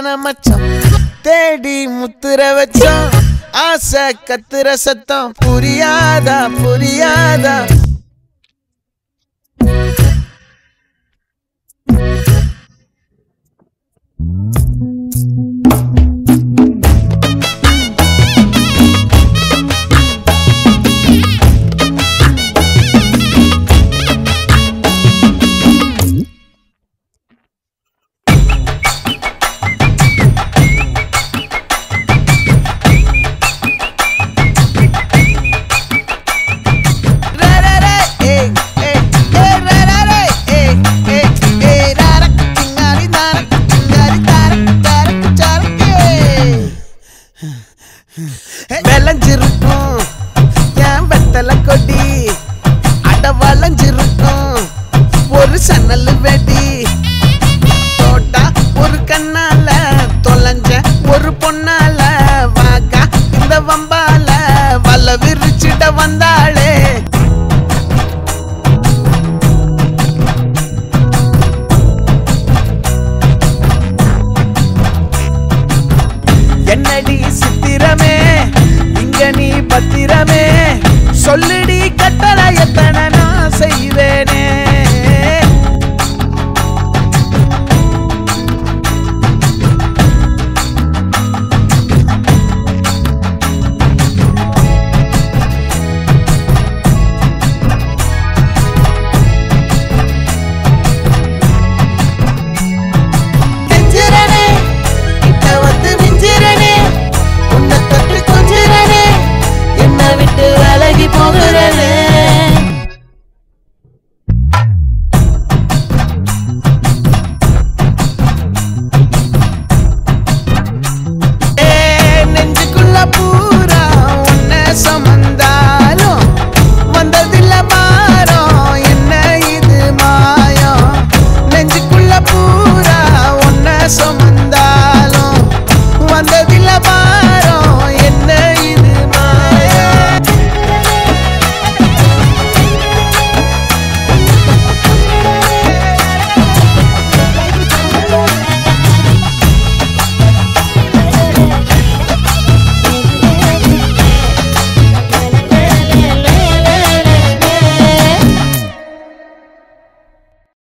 எத்தனை மச்சம் தேடி முத்துற வச்சோம் ஆசை கத்துற சத்தம் புரியாதா புரியாதா வெளஞ்சிருக்கும் என் வெத்தலை கொடி அட வளைஞ்சிருக்கும் ஒரு சன்னல் வெடி தோட்டா ஒரு கண்ணால தொலைஞ்ச ஒரு பொண்ணால வாக்கா இந்த வம்பால வல விரிச்சிட வந்தாளே என்னடி சித்திரமே இங்க நீ பத்திரமே சொல்லுடி கட்டளை எத்தனை நான் செய்வேனே சுமந்தாலும் வந்ததில்ல